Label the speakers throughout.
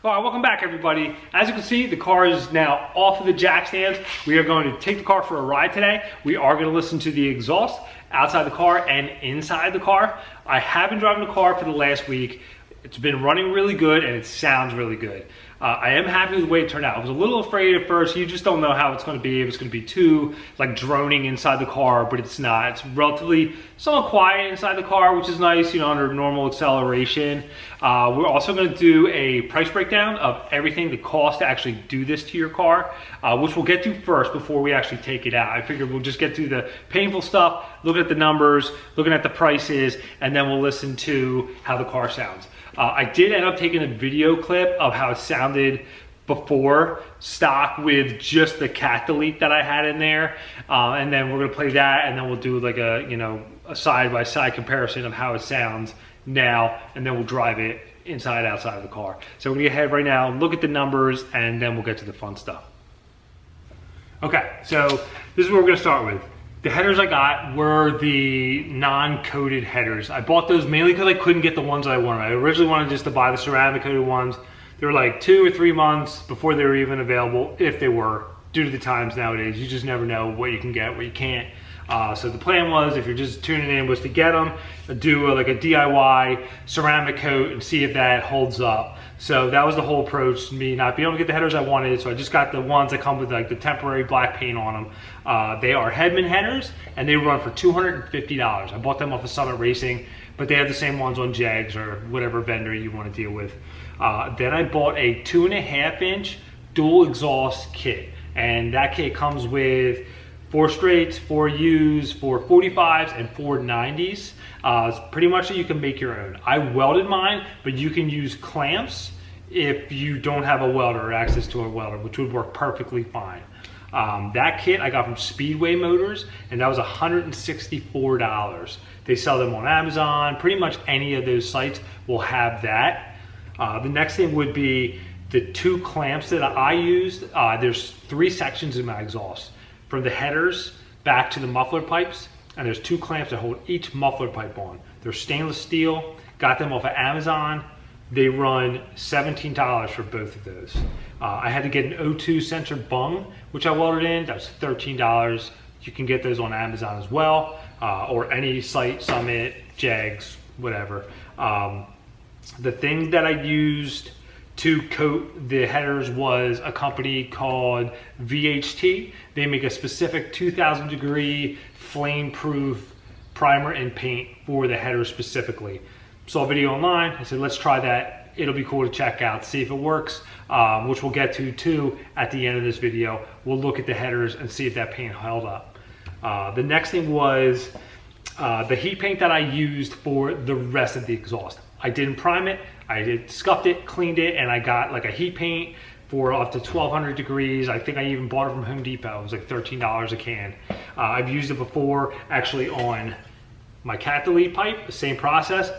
Speaker 1: All right, welcome back everybody. As you can see, the car is now off of the jack stands. We are going to take the car for a ride today. We are going to listen to the exhaust outside the car and inside the car. I have been driving the car for the last week. It's been running really good and it sounds really good. I am happy with the way it turned out. I was a little afraid at first. You just don't know how it's going to be. If it's going to be too like droning inside the car, but it's not. It's relatively somewhat quiet inside the car, which is nice, you know, under normal acceleration. We're also going to do a price breakdown of everything, the cost to actually do this to your car, which we'll get to first before we actually take it out. I figured we'll just get through the painful stuff, look at the numbers, looking at the prices, and then we'll listen to how the car sounds. I did end up taking a video clip of how it sounded before stock with just the cat delete that I had in there, and then we're gonna play that, and then we'll do like a, you know, a side-by-side comparison of how it sounds now, and then we'll drive it inside outside of the car. So we're gonna get ahead right now, look at the numbers, and then we'll get to the fun stuff. Okay, so this is what we're gonna start with. The headers I got were the non-coated headers. I bought those mainly because I couldn't get the ones I wanted. I originally wanted just to buy the ceramic coated ones. They were like 2 or 3 months before they were even available, if they were, due to the times nowadays. You just never know what you can get, what you can't. So the plan was, if you're just tuning in, was to get them, do like a DIY ceramic coat and see if that holds up. So that was the whole approach, me not being able to get the headers I wanted, so I just got the ones that come with like the temporary black paint on them. They are Hedman headers, and they run for $250. I bought them off of Summit Racing, but they have the same ones on Jags or whatever vendor you want to deal with. Then I bought a 2.5-inch dual exhaust kit, and that kit comes with 4 straights, 4 U's, 4 45s, and 4 90s. It's pretty much that you can make your own. I welded mine, but you can use clamps if you don't have a welder or access to a welder, which would work perfectly fine. That kit I got from Speedway Motors, and that was $164. They sell them on Amazon. Pretty much any of those sites will have that. The next thing would be the 2 clamps that I used. There's 3 sections in my exhaust, from the headers back to the muffler pipes, and there's 2 clamps that hold each muffler pipe on. They're stainless steel, got them off of Amazon. They run $17 for both of those. I had to get an O2 sensor bung, which I welded in. That was $13. You can get those on Amazon as well, or any site, Summit, Jags, whatever. The thing that I used to coat the headers was a company called VHT. They make a specific 2000 degree flame proof primer and paint for the headers specifically. Saw a video online, I said let's try that. It'll be cool to check out, see if it works, which we'll get to too at the end of this video. We'll look at the headers and see if that paint held up. The next thing was the heat paint that I used for the rest of the exhaust. I didn't prime it, I scuffed it, cleaned it, and I got like a heat paint for up to 1200 degrees. I think I even bought it from Home Depot. It was like $13 a can. I've used it before actually on my cat delete pipe, the same process.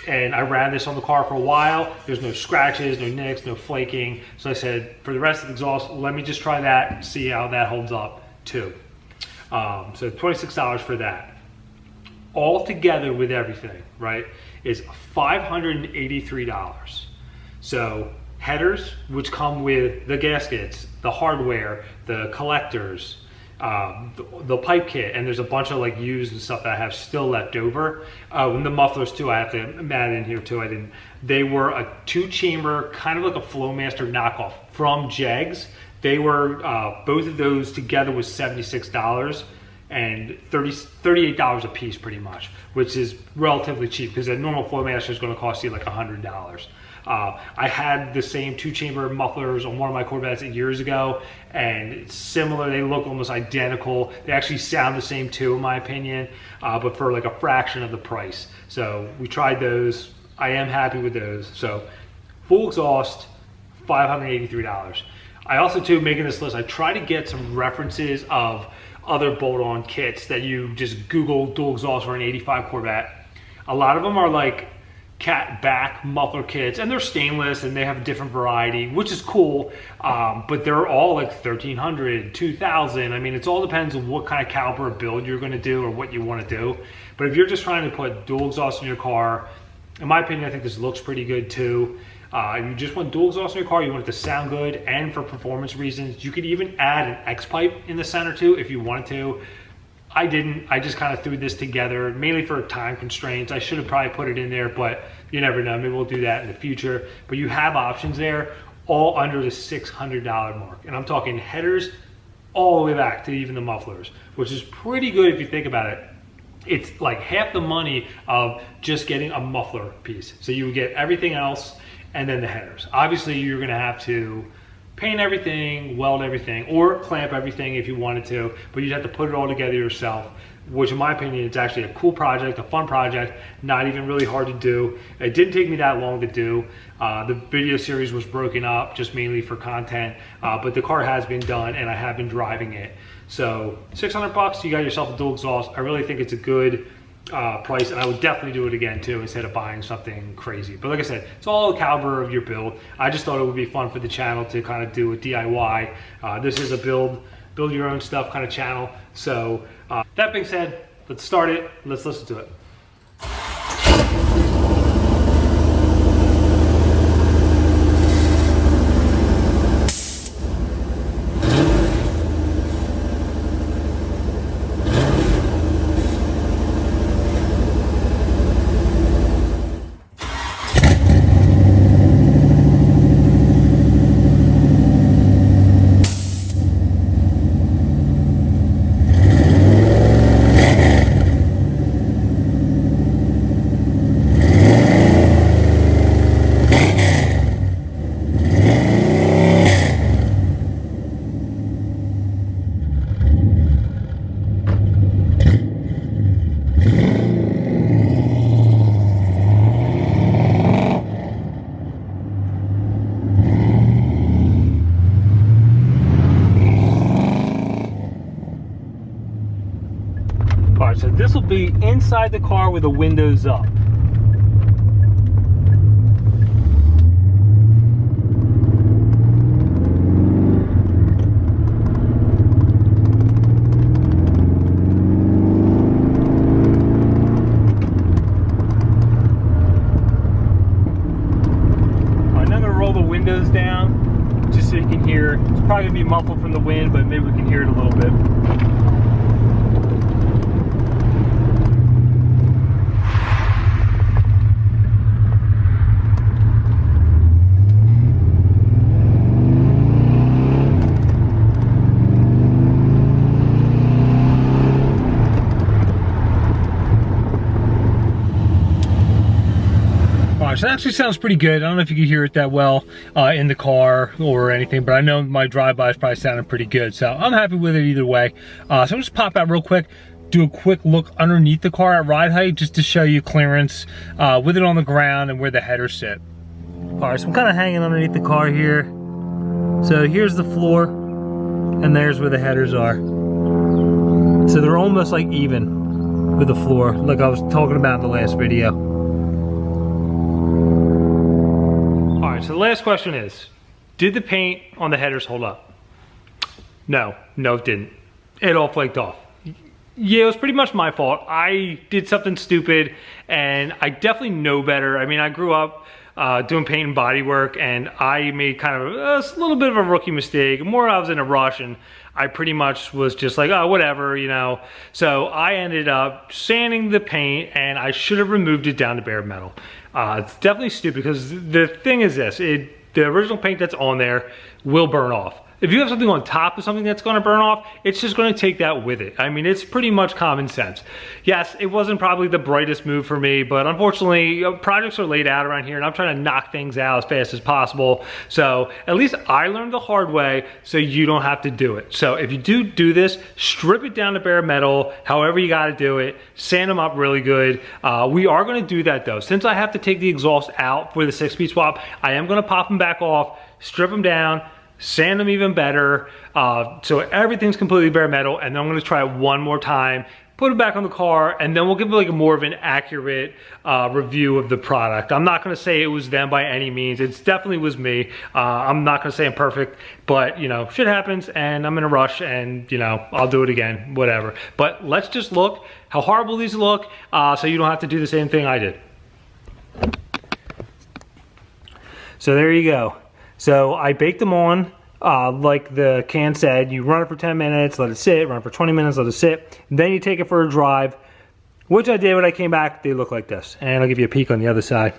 Speaker 1: And I ran this on the car for a while. There's no scratches, no nicks, no flaking. So I said, for the rest of the exhaust, let me just try that, see how that holds up too. So $26 for that. All together with everything, right, is $583. So headers, which come with the gaskets, the hardware, the collectors, the pipe kit, and there's a bunch of like used and stuff that I have still left over. And the mufflers too, I have to add in here too. They were a 2-chamber, kind of like a Flowmaster knockoff from Jags. They were, both of those together was $76 and $38 a piece pretty much, which is relatively cheap because a normal Flowmaster is going to cost you like $100. I had the same 2-chamber mufflers on one of my Corvettes years ago, and it's similar. They look almost identical. They actually sound the same too, in my opinion, but for like a fraction of the price. So we tried those. I am happy with those. So full exhaust, $583. I also too, making this list, I try to get some references of other bolt-on kits that you just Google dual exhaust for an 85 Corvette. A lot of them are like cat back muffler kits, and they're stainless and they have a different variety, which is cool, but they're all like 1300, 2000. I mean, it all depends on what kind of caliber of build you're going to do or what you want to do. But if you're just trying to put dual exhaust in your car, in my opinion, I think this looks pretty good too. You just want dual exhaust in your car, you want it to sound good, and for performance reasons. You could even add an X pipe in the center too if you wanted to. I didn't. I just kind of threw this together mainly for time constraints. I should have probably put it in there, but you never know. Maybe we'll do that in the future. But you have options there, all under the $600 mark. And I'm talking headers all the way back to even the mufflers, which is pretty good if you think about it. It's like half the money of just getting a muffler piece. So you would get everything else and then the headers. Obviously, you're gonna have to paint everything, weld everything, or clamp everything if you wanted to, but you'd have to put it all together yourself, which in my opinion, it's actually a cool project, a fun project, not even really hard to do. It didn't take me that long to do. The video series was broken up just mainly for content, but the car has been done and I have been driving it. So 600 bucks, you got yourself a dual exhaust. I really think it's a good price, and I would definitely do it again too instead of buying something crazy. But like I said, it's all the caliber of your build. I just thought it would be fun for the channel to kind of do a DIY. This is a build your own stuff kind of channel. So that being said, let's start it. Let's listen to it. So this will be inside the car with the windows up. Alright, now I'm going to roll the windows down just so you can hear. It's probably going to be muffled from the wind, but maybe we can hear it a little bit. So that actually sounds pretty good. I don't know if you can hear it that well in the car or anything, but I know my drive-by is probably sounding pretty good. So I'm happy with it either way. So I'll just pop out real quick, do a quick look underneath the car at ride height just to show you clearance with it on the ground and where the headers sit. All right, so I'm kind of hanging underneath the car here. So here's the floor and there's where the headers are. So they're almost like even with the floor, like I was talking about in the last video. So the last question is, did the paint on the headers hold up? No, it didn't. It all flaked off. Yeah, it was pretty much my fault. I did something stupid and I definitely know better. I mean, I grew up doing paint and body work, and I made kind of a little bit of a rookie mistake. More I was in a rush and I pretty much was just like, oh, whatever, you know. So I ended up sanding the paint and I should have removed it down to bare metal. It's definitely stupid because the thing is this, the original paint that's on there will burn off. If you have something on top of something that's gonna burn off, it's just gonna take that with it. I mean, it's pretty much common sense. Yes, it wasn't probably the brightest move for me, but unfortunately, projects are laid out around here and I'm trying to knock things out as fast as possible. So at least I learned the hard way so you don't have to do it. So if you do this, strip it down to bare metal, however you gotta do it, sand them up really good. We are gonna do that though. Since I have to take the exhaust out for the 6-speed swap, I am gonna pop them back off, strip them down, sand them even better, so everything's completely bare metal, and then I'm gonna try it one more time, put it back on the car, and then we'll give it like a more of an accurate review of the product. I'm not gonna say it was them by any means. It definitely was me. I'm not gonna say I'm perfect, but you know, shit happens and I'm in a rush and you know, I'll do it again, whatever. But let's just look how horrible these look so you don't have to do the same thing I did. So there you go. So I baked them on, like the can said. You run it for 10 minutes, let it sit, run it for 20 minutes, let it sit. Then you take it for a drive, which I did when I came back. They look like this. And I'll give you a peek on the other side.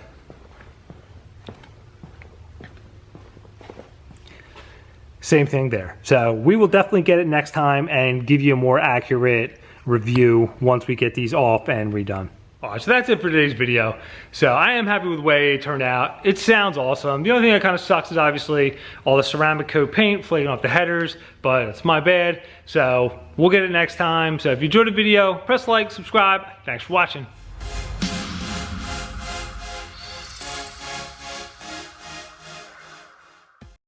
Speaker 1: Same thing there. So we will definitely get it next time and give you a more accurate review once we get these off and redone. All right, so that's it for today's video. So I am happy with the way it turned out. It sounds awesome. The only thing that kind of sucks is obviously all the ceramic coat paint flaking off the headers, but it's my bad. So we'll get it next time. So if you enjoyed the video, press like, subscribe. Thanks for watching.